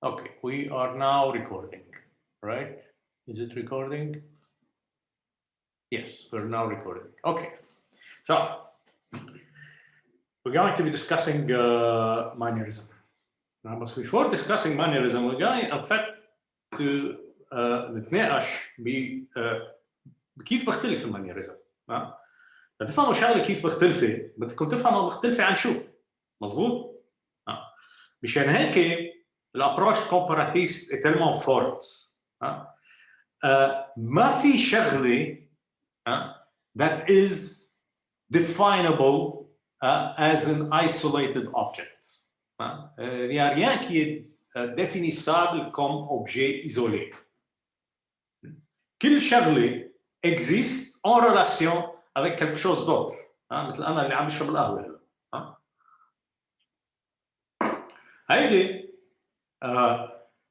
Okay, we are now recording, right? Is it recording? Yes, we're now recording. Okay, so we're going to be discussing Mannerism. Now, but before discussing Mannerism, we're going, in fact, to نتناقش بكيف بختلف المانيريزم. تفهموا شغله كيف مختلفه بدكم تفهموا مختلفه عن شو. مظبوط؟ مشان هيك الابروش كومباراتيست est tellement forte. ما في شغله that is definable as an isolated object. Il n'y a rien qui est définissable comme objet isolé. كل شغله existe en relation avec quelque chose d'autre. مثل انا اللي عم بشرب القهوه هلا. هيدي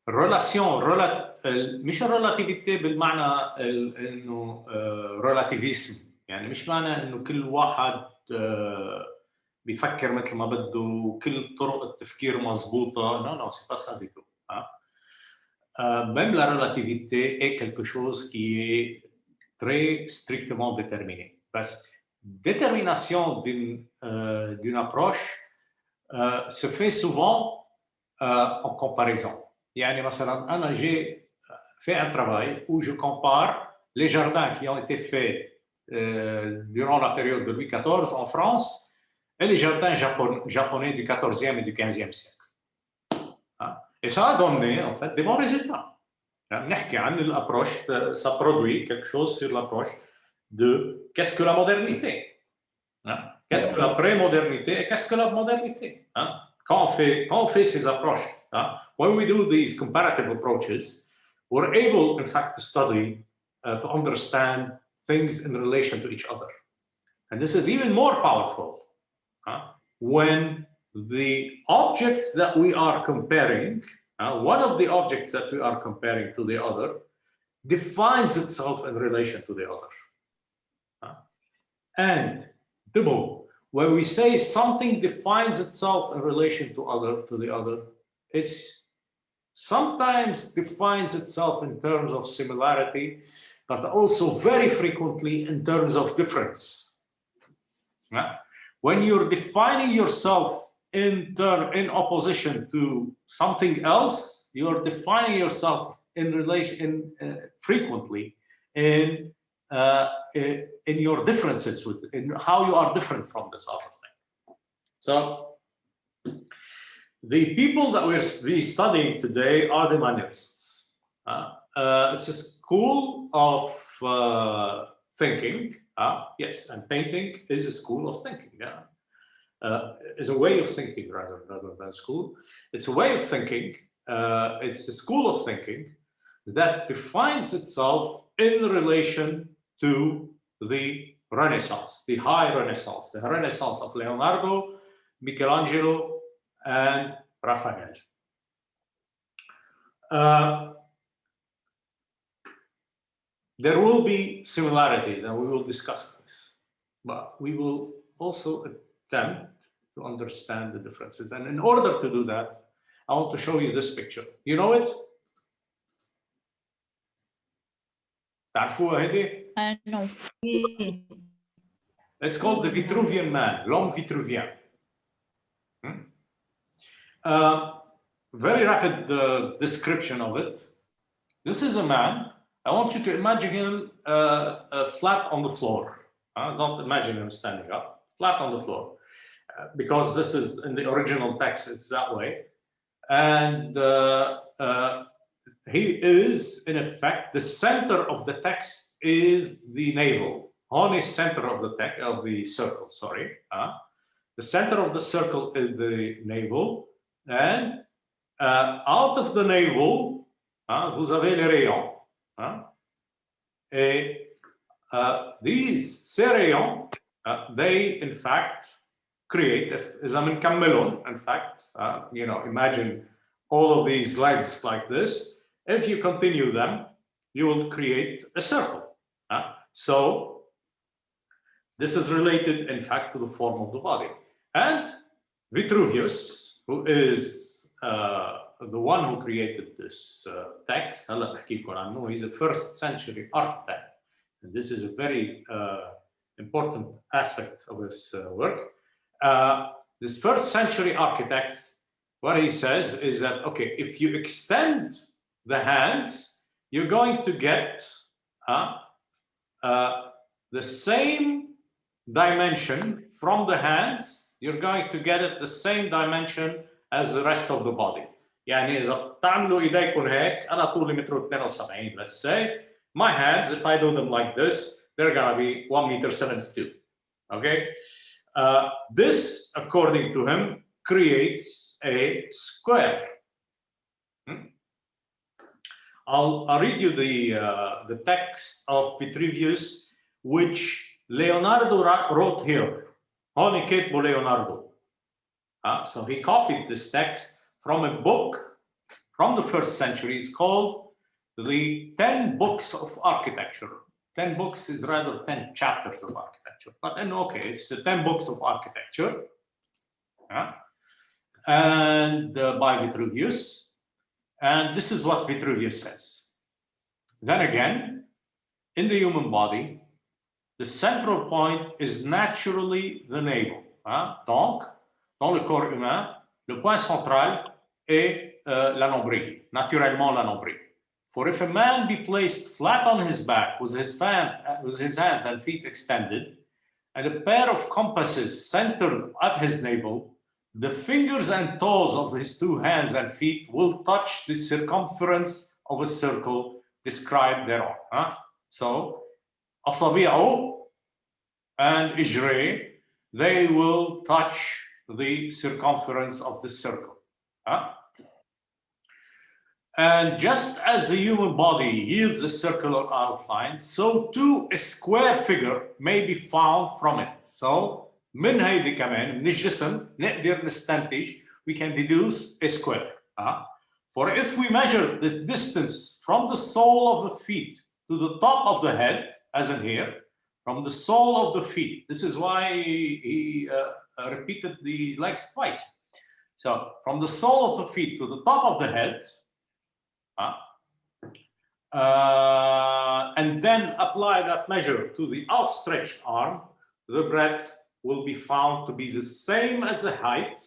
ريلاسيون مش الريلاتيفيتي بالمعنى انه ريلاتيفيزم، يعني مش معنى انه كل واحد بيفكر مثل ما بده وكل طرق التفكير مضبوطه. non c'est pas ça du tout. Même la relativité est quelque chose qui est très strictement déterminé. Parce que détermination d'une approche se fait souvent en comparaison. يعني مثلا أنا j'ai fait un travail où je compare les jardins qui ont été faits durant la période de Louis XIV en France et les jardins japonais du XIVe et du XVe siècle. Et ça a donné en fait des bons résultats. نحكي عن l'approche, ça produit quelque chose sur l'approche de qu'est-ce que la modernité, qu'est-ce que la pré-modernité et qu'est-ce que la modernité. Quand on fait ces approches, when we do these comparative approaches, we're able, in fact, to study, to understand things in relation to each other. And this is even more powerful when the objects that we are comparing, one of the objects that we are comparing to the other defines itself in relation to the other. And when we say something defines itself in relation to the other, it's sometimes defines itself in terms of similarity, but also very frequently in terms of difference. When you're defining yourself in opposition to something else, you're defining yourself in relation frequently in your differences, in how you are different from this other thing. So the people that we're studying today are the Mannerists. It's a school of thinking. Yes, and painting is a school of thinking. Is a way of thinking rather than school. It's a way of thinking. It's a school of thinking that defines itself in relation to the Renaissance, the High Renaissance, the Renaissance of Leonardo, Michelangelo, and Raphael. There will be similarities, and we will discuss this, but we will also attempt to understand the differences. And in order to do that, I want to show you this picture. You know it? تعرفوها هيدي؟ I know. It's called the Vitruvian Man, l'homme vitruvien. Very rapid description of it. This is a man. I want you to imagine him flat on the floor. Don't imagine him standing up. Flat on the floor. Because this is in the original text, it's that way. And he is, in effect, the center of the text is the navel. On the center of the circle, sorry. The center of the circle is the navel. And out of the navel, vous avez les rayons. Et ces rayons, they, in fact, create, إذا بنكملهم, in fact, imagine all of these legs like this. If you continue them, you will create a circle. So this is related, in fact, to the form of the body. And Vitruvius, who is the one who created this text, هلا بحكي لكم عنه, he's a first century architect. And this is a very important aspect of his work. This first century architect, what he says is that, okay, if you extend the hands, you're going to get the same dimension from the hands, you're going to get it the same dimension as the rest of the body. يعني إذا بتعملوا إيديكم هيك، أنا طولي متر 72, let's say, my hands, if I do them like this, they're gonna be 1.72 meters. Okay? This, according to him, creates a square. I'll read you the text of Vitruvius, which Leonardo wrote here. هون كاتبه Leonardo. So he copied this text from a book from the first century. It's called the 10 Books of Architecture. 10 books is rather 10 chapters of architecture. But okay, it's the 10 Books of Architecture. And by Vitruvius. And this is what Vitruvius says. Then again, in the human body, the central point is naturally the navel. Donc, dans le corps humain, le point central est la nombril, naturellement la nombril. For if a man be placed flat on his back with his hands and feet extended, and a pair of compasses centered at his navel, the fingers and toes of his two hands and feet will touch the circumference of a circle described thereon. So, أصابعه and إجريه, they will touch the circumference of the circle. And just as the human body yields a circular outline, so too a square figure may be found from it. So, من هيدي كمان من الجسم نقدر نستنتج, we can deduce a square. For if we measure the distance from the sole of the feet to the top of the head, as in here, from the sole of the feet. This is why he repeated the legs twice. So from the sole of the feet to the top of the head, and then apply that measure to the outstretched arm, the breadth will be found to be the same as the height,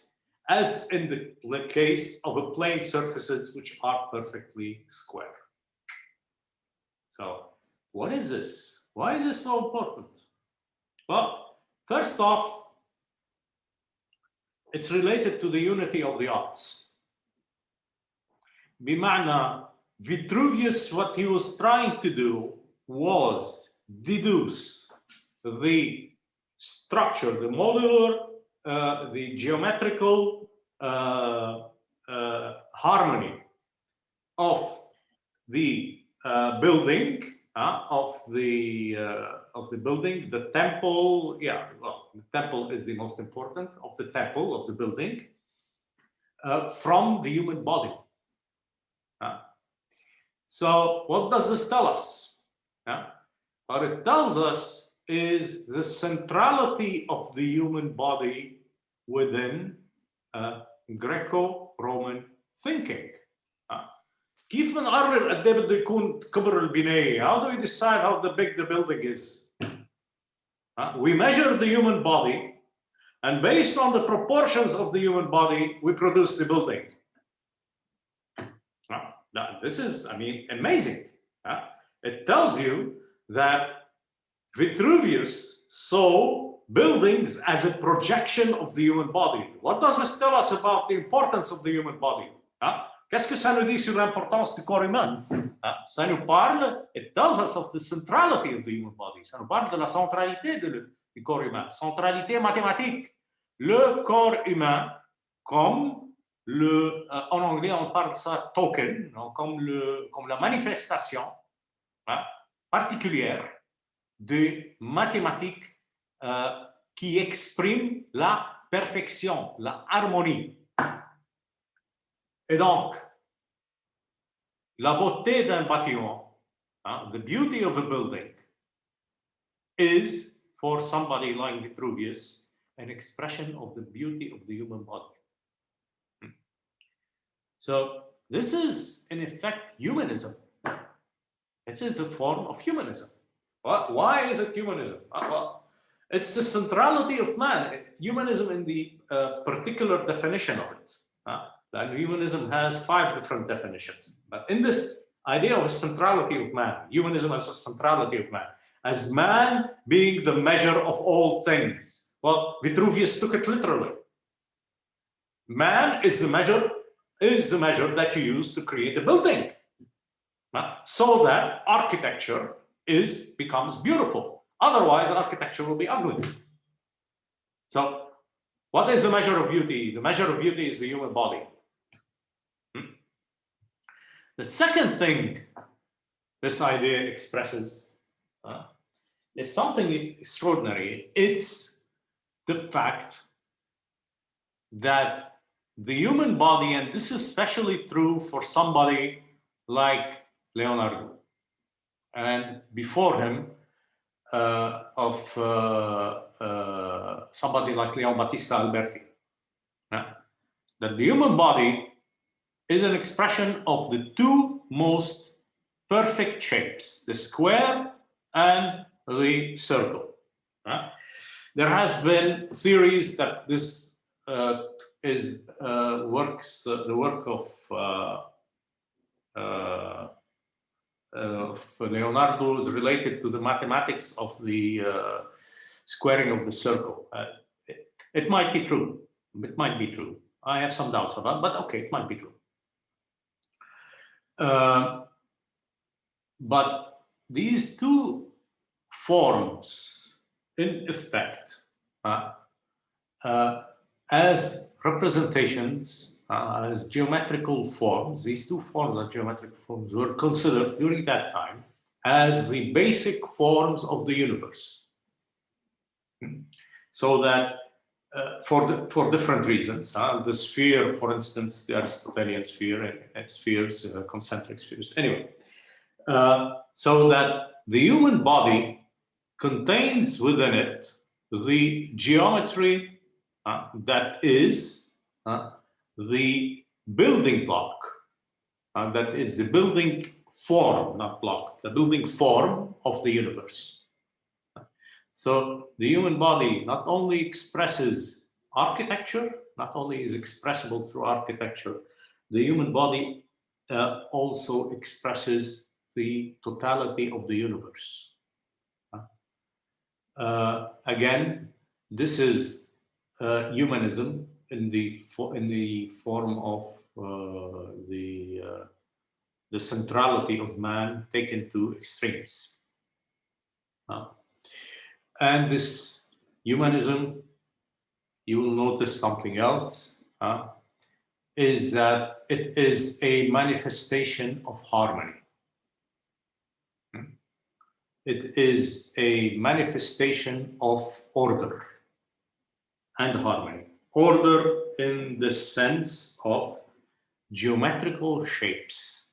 as in the case of a plane surfaces which are perfectly square. So what is this? Why is this so important? Well, first off, it's related to the unity of the arts. بمعنى, Vitruvius, what he was trying to do was deduce the structure, the modular, the geometrical harmony of the building, of the building, the temple. Yeah, well, the temple is the most important of the temple of the building, from the human body. So what does this tell us? What it tells us is the centrality of the human body within Greco-Roman thinking. كيف بنقرر قد ايه بده يكون كبر البناية? How do we decide how big the building is? We measure the human body, and based on the proportions of the human body, we produce the building. This is, I mean, amazing. It tells you that Vitruvius saw buildings as a projection of the human body. What does this tell us about the importance of the human body? Qu'est-ce que ça nous dit sur l'importance du corps humain? Ça nous parle, it tells us of the centrality of the human body. Ça nous parle de la centralité du corps humain. Centralité mathématique. Le corps humain, comme en anglais on parle ça token, comme la manifestation particulière de mathématiques qui exprime la perfection, la harmonie. Et donc, la beauté d'un bâtiment, the beauty of a building, is, for somebody like Vitruvius, an expression of the beauty of the human body. So this is, in effect, humanism. This is a form of humanism. Why is it humanism? Well, it's the centrality of man. Humanism in the particular definition of it. And humanism has 5 different definitions. But in this idea of a centrality of man, humanism as a centrality of man, as man being the measure of all things. Well, Vitruvius took it literally. Man is the measure that you use to create a building, so that architecture becomes beautiful. Otherwise, architecture will be ugly. So, what is the measure of beauty? The measure of beauty is the human body. The second thing this idea expresses is something extraordinary. It's the fact that the human body, and this is especially true for somebody like Leonardo, and before him, somebody like Leon Battista Alberti, that the human body is an expression of the 2 most perfect shapes, the square and the circle. There has been theories that this is the work of Leonardo is related to the mathematics of the squaring of the circle. It might be true. It might be true. I have some doubts about it, but okay, it might be true. But these 2 forms, in effect, as representations, as geometrical forms, these 2 forms of geometrical forms were considered during that time as the basic forms of the universe. So that for different reasons, the sphere, for instance, the Aristotelian sphere and spheres, concentric spheres. Anyway, so that the human body contains within it the geometry that is the building block, that is the building form, not block, the building form of the universe. So the human body not only expresses architecture, not only is expressible through architecture, the human body also expresses the totality of the universe. Again, this is humanism in the form of the centrality of man taken to extremes. And this humanism, you will notice something else, is that it is a manifestation of harmony. It is a manifestation of order and harmony. Order in the sense of geometrical shapes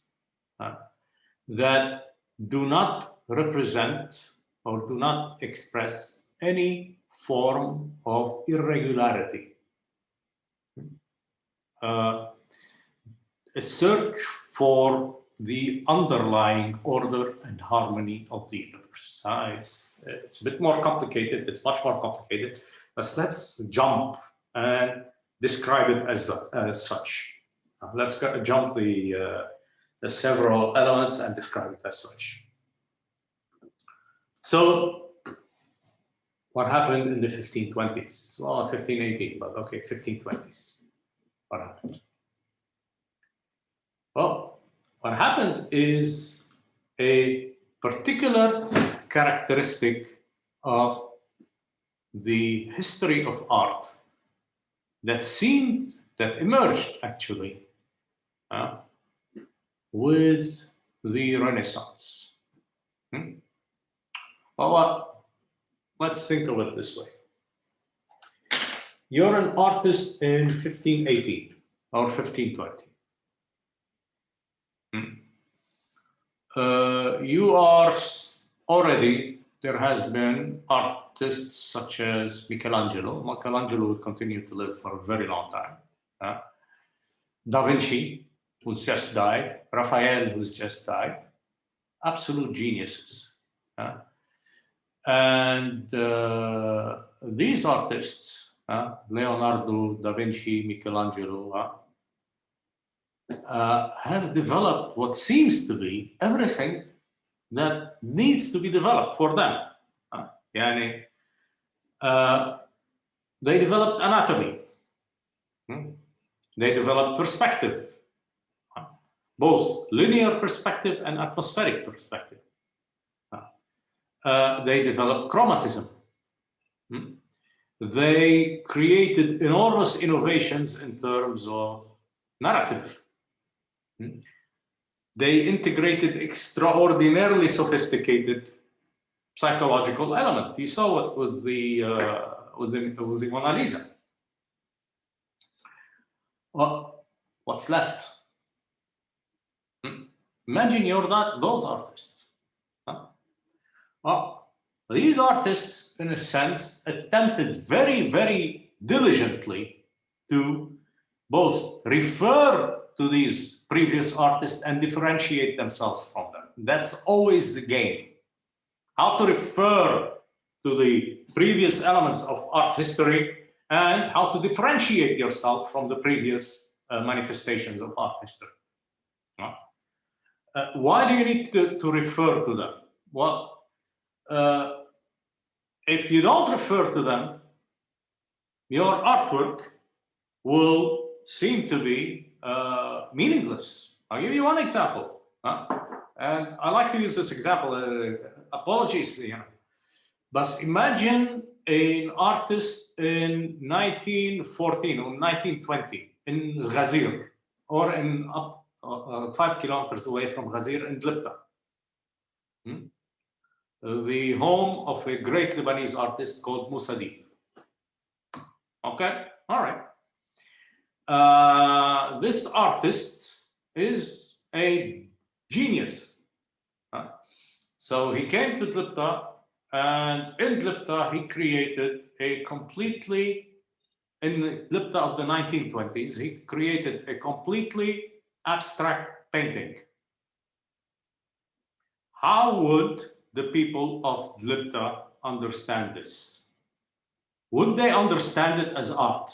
that do not represent or do not express any form of irregularity. A search for the underlying order and harmony of the universe. It's a bit more complicated. It's much more complicated. But let's jump and describe it as such. Let's jump the several elements and describe it as such. So, what happened in the 1520s? Well, 1518, but okay, 1520s. What happened? Well, what happened is a particular characteristic of the history of art that emerged actually with the Renaissance. Well, let's think of it this way. You're an artist in 1518 or 1520. You are already, there has been artists such as Michelangelo. Michelangelo will continue to live for a very long time. Da Vinci, who's just died, Raphael, who's just died, absolute geniuses. And these artists, Leonardo, Da Vinci, Michelangelo, have developed what seems to be everything that needs to be developed for them. They developed anatomy. They developed perspective, both linear perspective and atmospheric perspective. They developed chromatism. They created enormous innovations in terms of narrative. They integrated extraordinarily sophisticated psychological element. You saw it with the Mona Lisa. Well, what's left? Imagine you're those artists. Well, these artists, in a sense, attempted very, very diligently to both refer to these previous artists and differentiate themselves from them. That's always the game. How to refer to the previous elements of art history and how to differentiate yourself from the previous manifestations of art history. Why do you need to refer to them? Well, if you don't refer to them, your artwork will seem to be meaningless. I'll give you one example. And I like to use this example, apologies, but imagine an artist in 1914 or 1920 in Ghazir, or in 5 kilometers away from Ghazir in Dlibta. The home of a great Lebanese artist called Musaddi. Okay, all right. This artist is a genius. So he came to Dlibta, and in Dlibta he created a completely, in the Dlibta of the 1920s, he created a completely abstract painting. How would the people of Dlibta understand this? Would they understand it as art?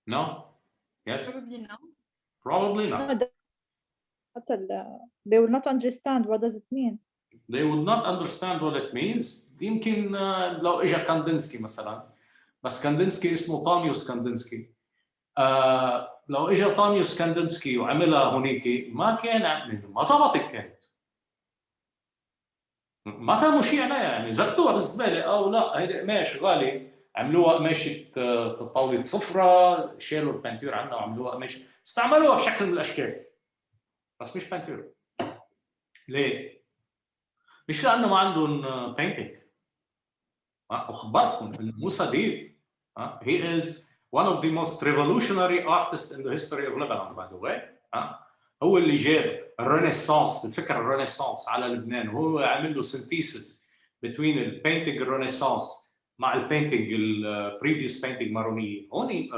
No? Yes? Probably not. Probably not. They will not understand what does it mean. They would not understand what it means. يمكن لو اجى كاندينسكي مثلا، بس كاندينسكي اسمه طاميوس كاندينسكي. لو اجى طاميوس كاندينسكي وعملها هونيك ما ظبطت كانت. ما فهموا شيء عليها، يعني زتوها بالزباله او لا هيدي قماش غالي، عملوها قماشه طاوله صفرة، شالوا البانتور عنها وعملوها قماش، استعملوها بشكل من الاشكال بس مش بانتور. ليه؟ مش لانه ما عندهم بينتينج. اخبركم انه موسى he is one of the most revolutionary artists in the history of Lebanon, by the way. هو اللي جاب الرينيسانس، الفكره الرينيسانس على لبنان، وهو عامل له synthesis between البينتينج الرينيسانس مع البينتينج البريفيوس بينتينج مارونيه. هون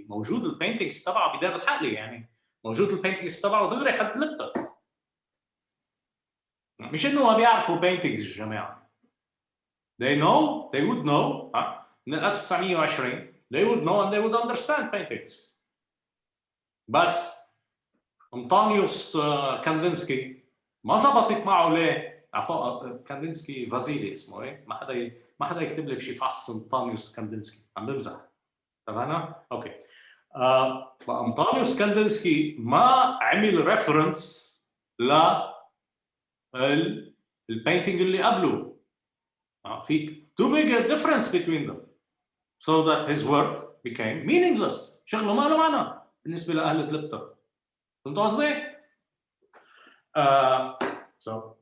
موجود البينتينجز تبعه بدار الحقلي، يعني موجود البينتينجز تبعه دغري حد لبته. مش انه ما بيعرفوا بينتينجز الجماعه. They would know من 1920 they would know and they would understand paintings. بس أنطونيوس كاندينسكي ما زبطت معه. ليه؟ عفوا كاندينسكي فازيلي اسمه ايه؟ ما حدا يكتب لي بشي فحص أنطونيوس كاندينسكي، عم بمزح. تمام؟ اوكي. أنطونيوس كاندينسكي ما عمل ريفرنس ل البينتينج اللي قبله. في too big a difference between them so that his work became meaningless. شغله ما له معنى بالنسبه لاهل دلبتا. فهمتوا قصدي؟ So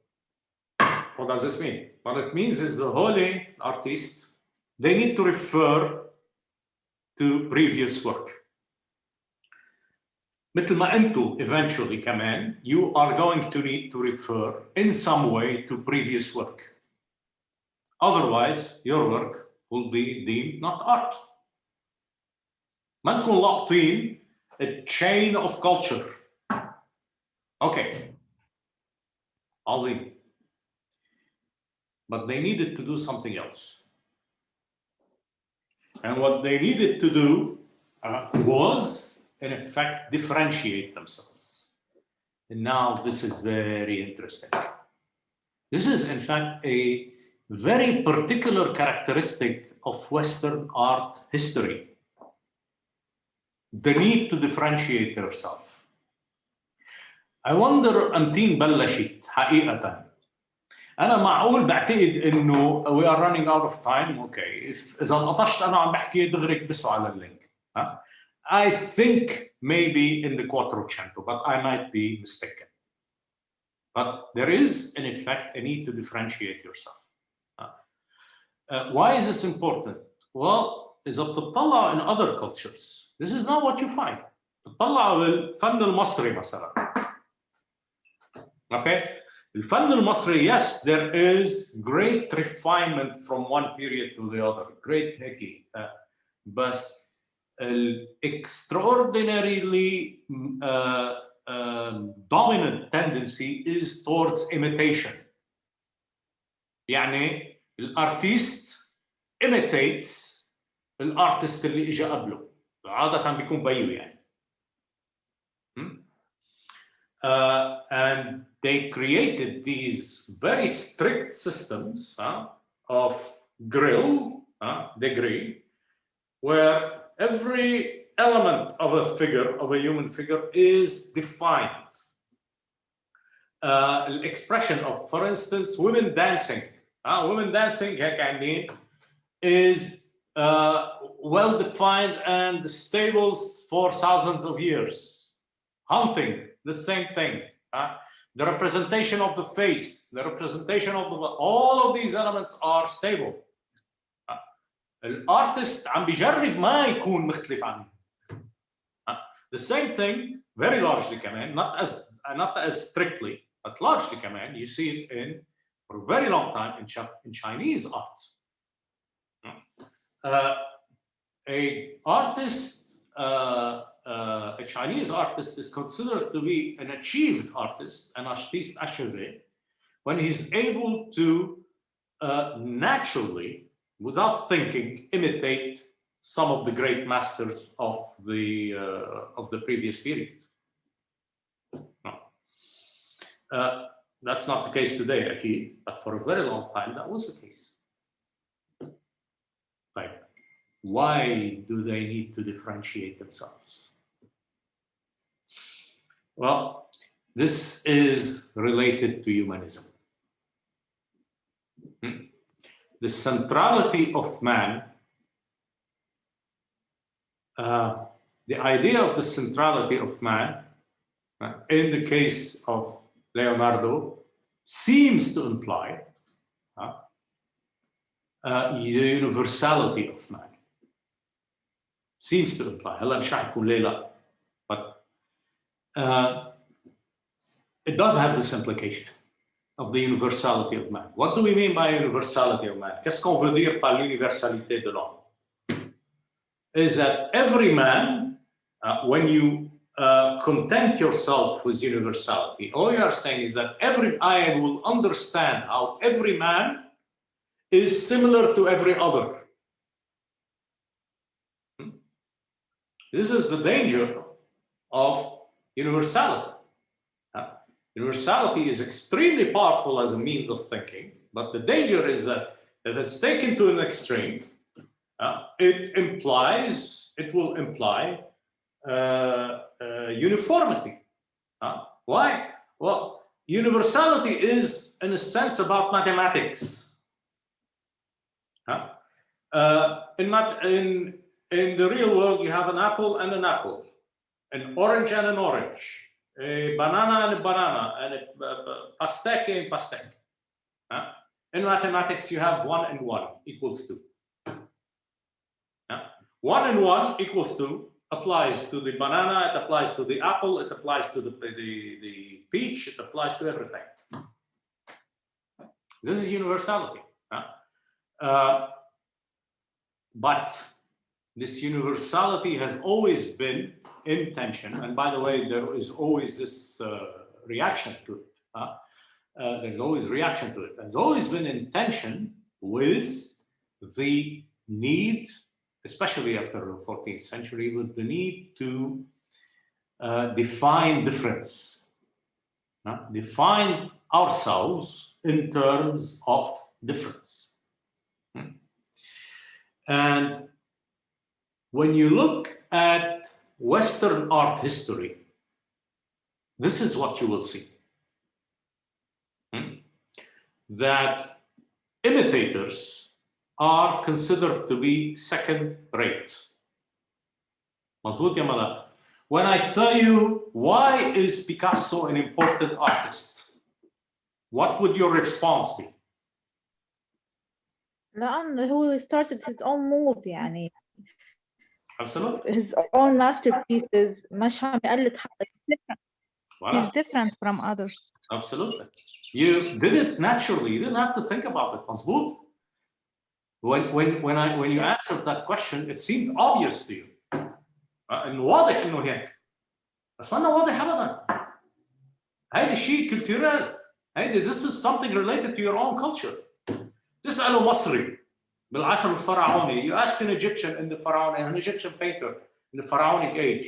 what does this mean? What it means is the holy artists, they need to refer to previous work. مثل ما انتم eventually كمان you are going to need to refer in some way to previous work. Otherwise, your work will be deemed not art. ما نكون لاقطين a chain of culture. Okay. عظيم. But they needed to do something else. And what they needed to do was, in effect, differentiate themselves. And now this is very interesting. This is, in fact, a very particular characteristic of Western art history. The need to differentiate yourself. I wonder أمتين بلشت حقيقة. أنا معقول بعتقد إنه we are running out of time. Okay. إذا انقطشت أنا عم بحكي دغري بسوا على اللينك. I think maybe in the Quattrocento, but I might be mistaken. But there is, in effect, a need to differentiate yourself. Why is this important? Well, إذا بتطلع in other cultures, this is not what you find. بتطلع بالفن المصري مثلا. Okay? الفن المصري, yes, there is great refinement from one period to the other. Great هيك. But extraordinarily dominant tendency is towards imitation. يعني الارتيست imitates الارتست اللي اجى قبله. عادة بيكون بيو يعني. And they created these very strict systems of degree, where every element of a figure, of a human figure, is defined. Expression of, for instance, women dancing. Women dancing is well defined and stable for thousands of years. Hunting, the same thing. The representation of the face, the representation of all of these elements are stable. الارتست عم بيجرب ما يكون مختلف عنه. The same thing, very largely كمان, not as strictly, but largely كمان, you see it for a very long time in Chinese art. A Chinese artist is considered to be an achieved artist, an artiste achevé, when he's able to naturally, without thinking, imitate some of the great masters of the previous period. That's not the case today, Aki, but for a very long time that was the case. Like, why do they need to differentiate themselves? Well, this is related to humanism. The centrality of man, the idea of the centrality of man, in the case of Leonardo, seems to imply the universality of man. Seems to imply. هلا مش رح تكون ليه لا. But it does have this implication of the universality of man. What do we mean by universality of man? Qu'est-ce qu'on veut dire par l'universalité de l'homme? Is that every man, when you content yourself with universality, all you are saying is that I will understand how every man is similar to every other. This is the danger of universality. Universality is extremely powerful as a means of thinking, but the danger is that if it's taken to an extreme, it will imply uniformity. Why? Well, universality is, in a sense, about mathematics. In the real world, you have an apple and an apple, an orange and an orange, a banana and a banana, and a pastèque and pastèque. In mathematics, you have 1 and 1 equals 2. 1 and 1 equals 2 applies to the banana, it applies to the apple, it applies to the peach, it applies to everything. This is universality. But this universality has always been in tension. And by the way, there is always this reaction to it. There's always reaction to it. There's always been in tension with the need, especially after the 14th century, with the need to define difference, define ourselves in terms of difference. And when you look at Western art history, this is what you will see. That imitators are considered to be second-rate. مظبوط يا ملا. When I tell you, why is Picasso an important artist? What would your response be? لأن هو started his own move يعني. Absolutely. His own masterpieces مش عم يقلد حدا. He's different from others. Absolutely. You did it naturally. You didn't have to think about it. مظبوط. When you answered that question, it seemed obvious to you. إنه واضح إنه هيك. بس ما واضح أبداً. هيدا شيء كولتورال. This is something related to your own culture. تسأله مصري بالعصر الفرعوني. You ask an Egyptian in the pharaonic, an Egyptian painter in the pharaonic age,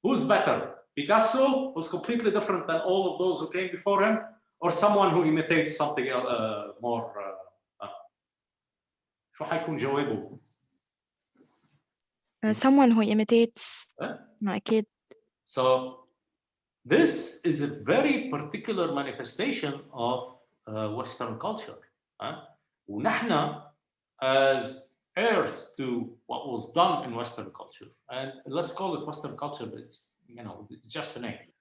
who's better? Picasso was completely different than all of those who came before him, or someone who imitates something more. شو حيكون جوابه؟ Someone who imitates. No, أكيد. So this is a very particular manifestation of Western culture. ونحن as heirs to what was done in Western culture, and let's call it Western culture, but it's, it's just a name.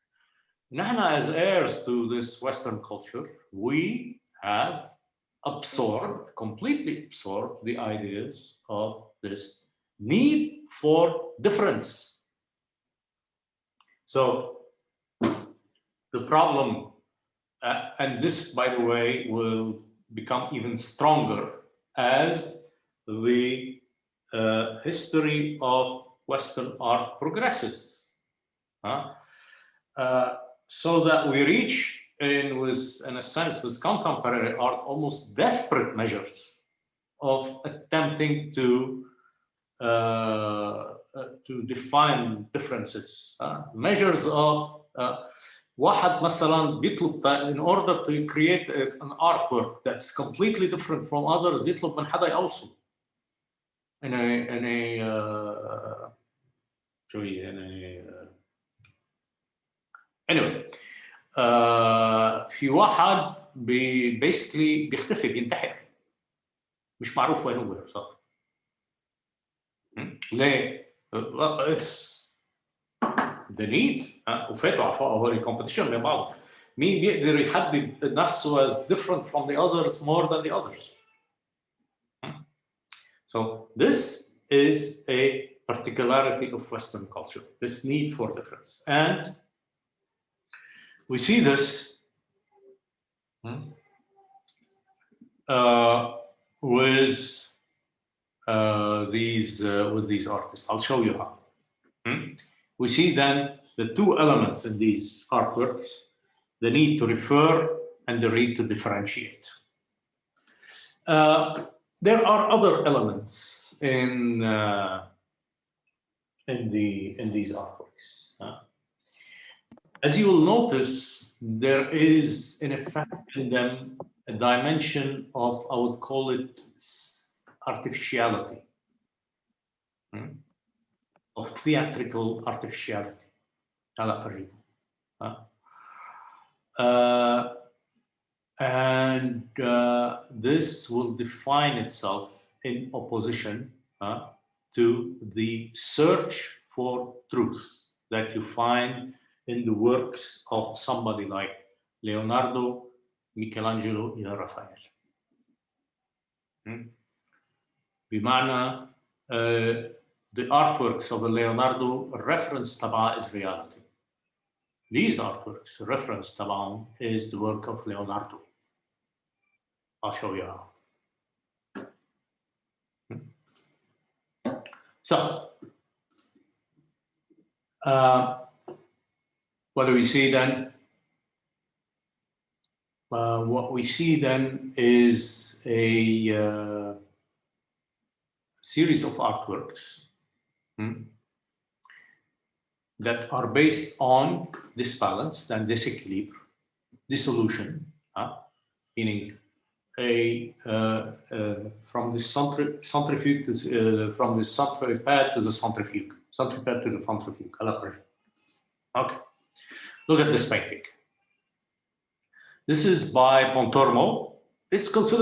نحن as heirs to this Western culture, we have completely absorbed the ideas of this need for difference. So the problem, and this, by the way, will become even stronger as the history of Western art progresses. So that we reach in a sense, with contemporary art, almost desperate measures of attempting to define differences. Measures of واحد مثلا بيطلب in order to create an artwork that's completely different from others بيطلب من حدا يوصل. Anyway, في واحد basically بيختفي بينتحر مش معروف وين هو صح. ليه؟ It's the need. وفاتوا عفوا هو الكومبيتيشن بين بعض. مين بيقدر يحدد نفسه as different from the others more than the others. So this is a particularity of Western culture, this need for difference. And we see this with these artists. I'll show you how. We see then the two elements in these artworks: the need to refer and the need to differentiate. There are other elements in these artworks. As you will notice, there is, in effect, in them a dimension of, I would call it, artificiality, of theatrical artificiality. And this will define itself in opposition to the search for truth that you find in the works of somebody like Leonardo, Michelangelo, and Raphael. بمعنى the artworks of Leonardo, reference تبعها is reality. These artworks, reference تبعهم is the work of Leonardo. I'll show you how. So, what do we see then? What we see then is a series of artworks that are based on this balance and this equilibrium, dissolution, meaning from the centrifuge to, from the centripede to the centrifuge, centripede to the centrifuge, à la pressure. Okay, look at this painting. This is by Pontormo. It's considered